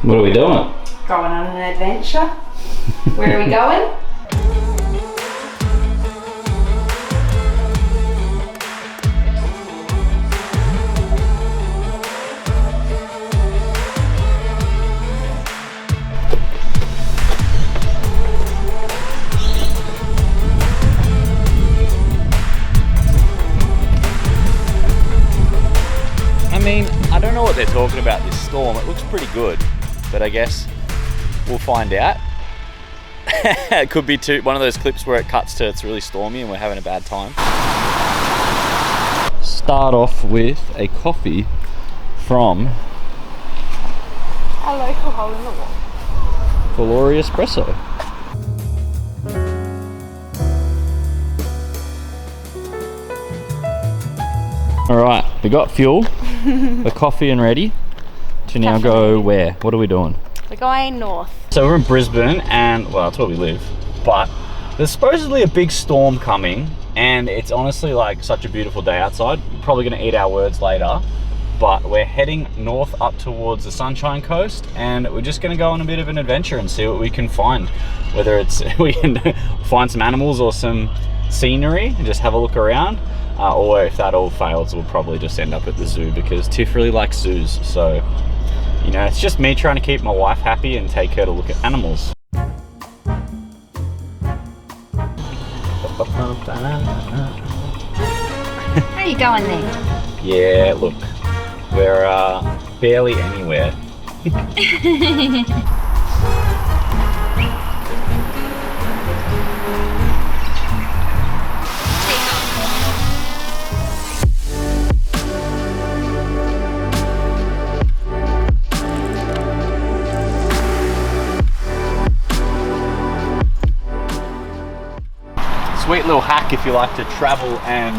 What are we doing? Going on an adventure. Where are we going? I mean, I don't know what they're talking about this storm. It looks pretty good, but I guess we'll find out. It could be one of those clips where it cuts to it's really stormy and we're having a bad time. Start off with a coffee from Our local hole in the wall. Valori Espresso. Alright, we got fuel, the coffee and ready to now go where? What are we doing? We're going north. So we're in Brisbane and, well, that's where we live, but there's supposedly a big storm coming and it's honestly like such a beautiful day outside. We're probably going to eat our words later, but we're heading north up towards the Sunshine Coast and we're just going to go on a bit of an adventure and see what we can find. Whether it's we can find some animals or some scenery and just have a look around. Or if that all fails, we'll probably just end up at the zoo because Tiff really likes zoos. So, you know, it's just me trying to keep my wife happy and take her to look at animals. How are you going there? Yeah, look, we're barely anywhere. Sweet little hack if you like to travel and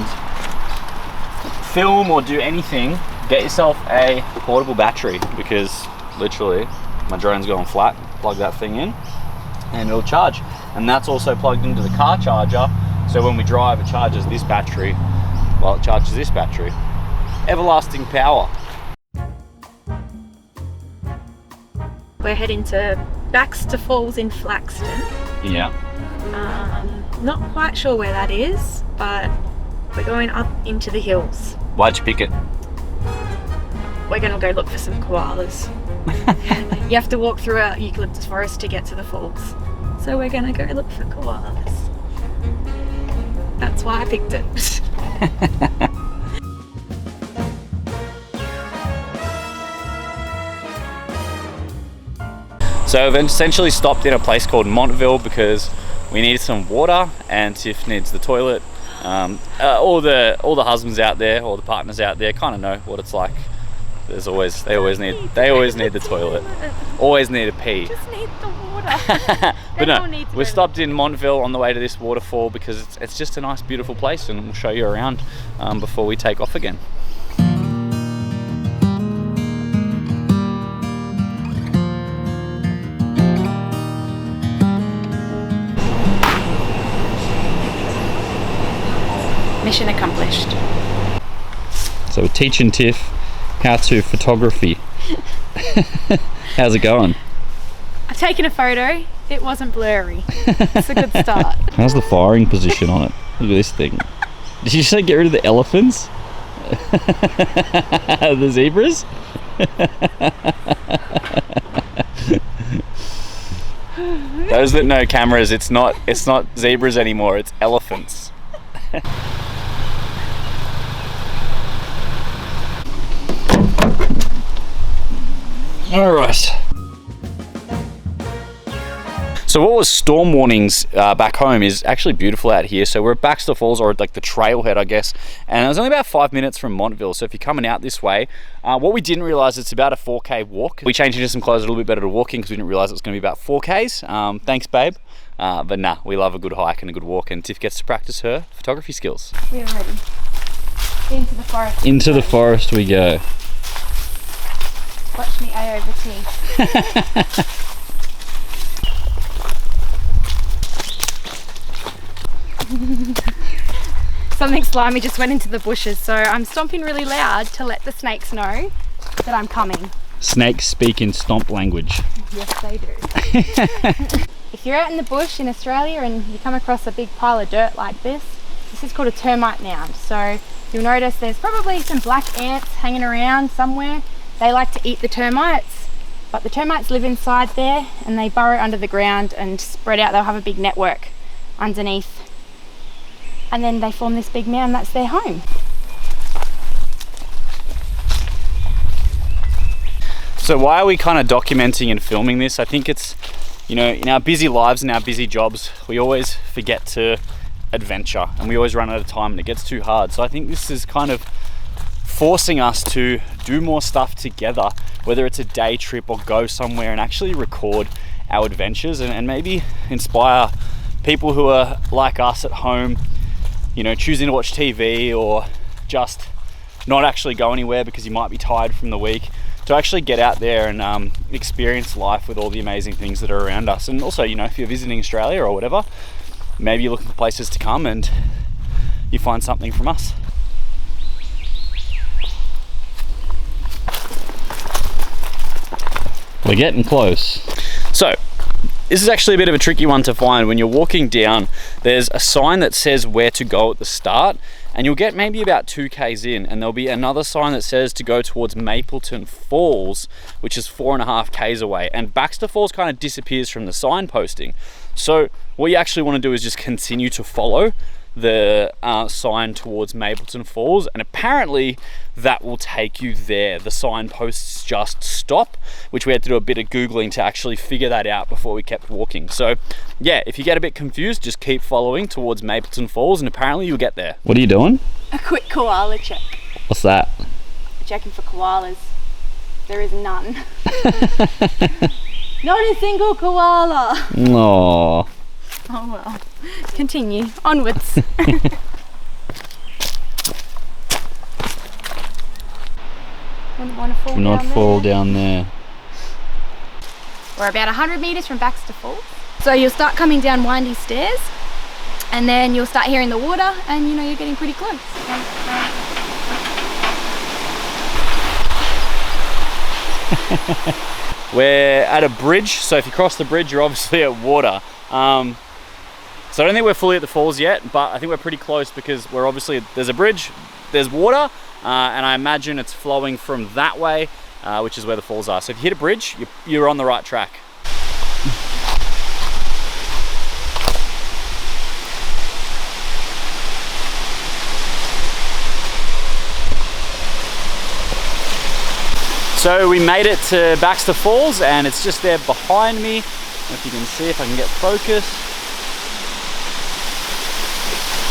film or do anything, get yourself a portable battery because literally my drone's going flat. Plug that thing in and it'll charge, and that's also plugged into the car charger, so when we drive it charges this battery while it charges this battery. Everlasting power. We're heading to Baxter Falls in Flaxton. Yeah. Not quite sure where that is, but we're going up into the hills. Why'd you pick it? We're going to go look for some koalas. You have to walk through a eucalyptus forest to get to the falls. So we're going to go look for koalas. That's why I picked it. So I've essentially stopped in a place called Montville because we need some water and Tiff needs the toilet. All the husbands out there, all the partners out there kind of know what it's like. They always need the toilet. Always need a pee. Just need the water. But no, we stopped in Montville on the way to this waterfall because it's just a nice beautiful place, and we'll show you around before we take off again. Mission accomplished. So we're teaching Tiff how to photography. How's it going? I've taken a photo. It wasn't blurry. It's a good start. How's the firing position on it? Look at this thing. Did you say get rid of the elephants? The zebras? Those that know cameras, it's not zebras anymore, it's elephants. All right. So what was storm warnings back home is actually beautiful out here. So we're at Baxter Falls, or like the trailhead, I guess. And it was only about 5 minutes from Montville. So if you're coming out this way, what we didn't realize, it's about a 4K walk. We changed into some clothes a little bit better to walk in because we didn't realize it was going to be about 4Ks. Thanks, babe. But nah, we love a good hike and a good walk, and Tiff gets to practice her photography skills. We are ready. Into the forest. Into the forest we go. Watch me A over T. Something slimy just went into the bushes, so I'm stomping really loud to let the snakes know that I'm coming. Snakes speak in stomp language. Yes, they do. If you're out in the bush in Australia and you come across a big pile of dirt like this is called a termite mound. So you'll notice there's probably some black ants hanging around somewhere. They like to eat the termites, but the termites live inside there and they burrow under the ground and spread out. They'll have a big network underneath. And then they form this big mound, that's their home. So why are we kind of documenting and filming this? I think it's, you know, in our busy lives and our busy jobs, we always forget to adventure and we always run out of time and it gets too hard. So I think this is kind of forcing us to do more stuff together, whether it's a day trip or go somewhere and actually record our adventures and maybe inspire people who are like us at home, you know, choosing to watch TV or just not actually go anywhere because you might be tired from the week, to actually get out there and experience life with all the amazing things that are around us. And also, you know, if you're visiting Australia or whatever, maybe you're looking for places to come and you find something from us. We're getting close. So, this is actually a bit of a tricky one to find. When you're walking down, there's a sign that says where to go at the start, and you'll get maybe about 2 k's in, and there'll be another sign that says to go towards Mapleton Falls, which is 4.5 k's away. And Baxter Falls kind of disappears from the signposting. So what you actually want to do is just continue to follow the sign towards Mapleton Falls, and apparently that will take you there. The signposts just stop, which we had to do a bit of Googling to actually figure that out before we kept walking. So yeah, if you get a bit confused, just keep following towards Mapleton Falls and apparently you'll get there. What are you doing? A quick koala check. What's that? Checking for koalas. There is none. Not a single koala. Aww. Oh well, continue, onwards. Wouldn't want to fall down there. We're about 100 metres from Baxter Falls. So you'll start coming down windy stairs and then you'll start hearing the water and you know you're getting pretty close. We're at a bridge, so if you cross the bridge you're obviously at water. So I don't think we're fully at the falls yet, but I think we're pretty close because we're obviously, there's a bridge, there's water, and I imagine it's flowing from that way, which is where the falls are. So if you hit a bridge, you're on the right track. So we made it to Baxter Falls and it's just there behind me. I don't know if you can see, if I can get focus.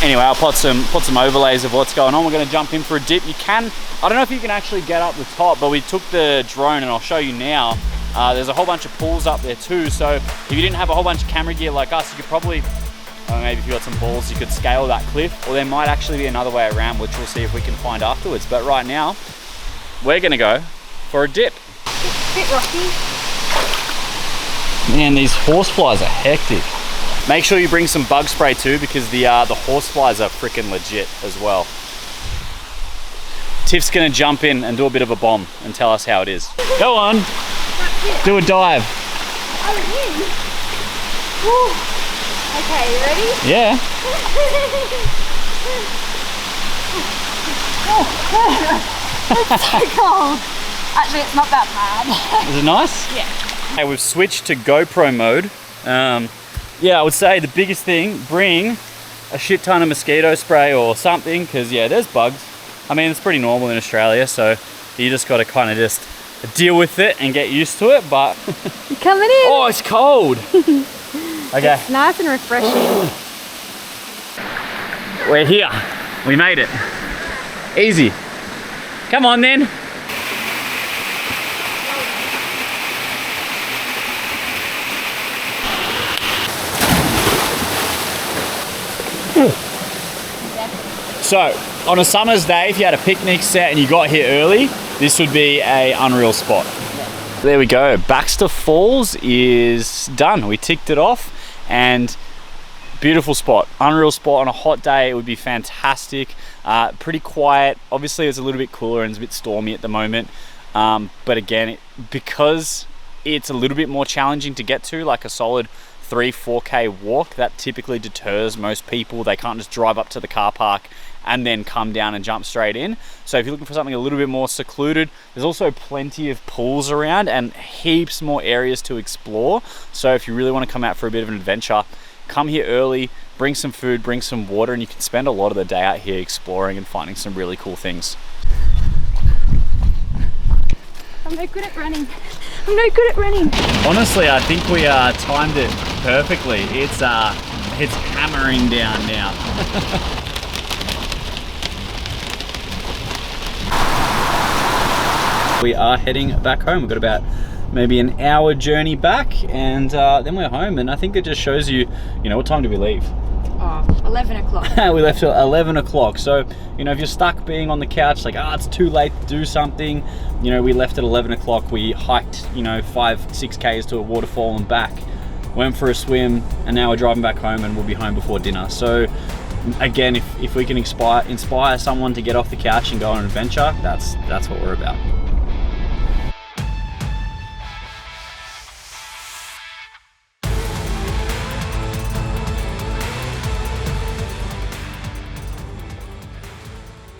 Anyway, I'll put some overlays of what's going on. We're going to jump in for a dip. You can, I don't know if you can actually get up the top, but we took the drone and I'll show you now. There's a whole bunch of pools up there too. So if you didn't have a whole bunch of camera gear like us, you could probably, maybe if you got some balls, you could scale that cliff, or there might actually be another way around, which we'll see if we can find afterwards. But right now, we're going to go for a dip. It's a bit rocky. Man, these horseflies are hectic. Make sure you bring some bug spray too, because the horseflies are freaking legit as well. Tiff's gonna jump in and do a bit of a bomb and tell us how it is. Go on, do a dive. Oh, in. Woo. Okay, you ready? Yeah. It's so cold. Actually, it's not that bad. Is it nice? Yeah. Hey, we've switched to GoPro mode. Yeah, I would say the biggest thing, bring a shit ton of mosquito spray or something, because yeah, there's bugs. I mean, it's pretty normal in Australia, so you just got to kind of just deal with it and get used to it, but... You coming in? Oh, it's cold. Okay. It's nice and refreshing. We're here. We made it. Easy. Come on then. So, on a summer's day, if you had a picnic set and you got here early, this would be an unreal spot. There we go. Baxter Falls is done. We ticked it off, and beautiful spot. Unreal spot. On a hot day, it would be fantastic. Pretty quiet. Obviously, it's a little bit cooler and it's a bit stormy at the moment. But again, because it's a little bit more challenging to get to, like a solid 3-4k walk, that typically deters most people. They can't just drive up to the car park and then come down and jump straight in. So if you're looking for something a little bit more secluded, there's also plenty of pools around and heaps more areas to explore. So if you really want to come out for a bit of an adventure, come here early, bring some food, bring some water, and you can spend a lot of the day out here exploring and finding some really cool things. I'm no good at running. I'm no good at running. Honestly, I think we timed it perfectly. It's hammering down now. We are heading back home. We've got about maybe an hour journey back, and then we're home. And I think it just shows you, what time did we leave? Oh, 11 o'clock. We left at 11 o'clock. So, if you're stuck being on the couch, like, it's too late to do something, we left at 11 o'clock. We hiked, 5-6 Ks to a waterfall and back, went for a swim, and now we're driving back home, and we'll be home before dinner. So, again, if we can inspire someone to get off the couch and go on an adventure, that's what we're about.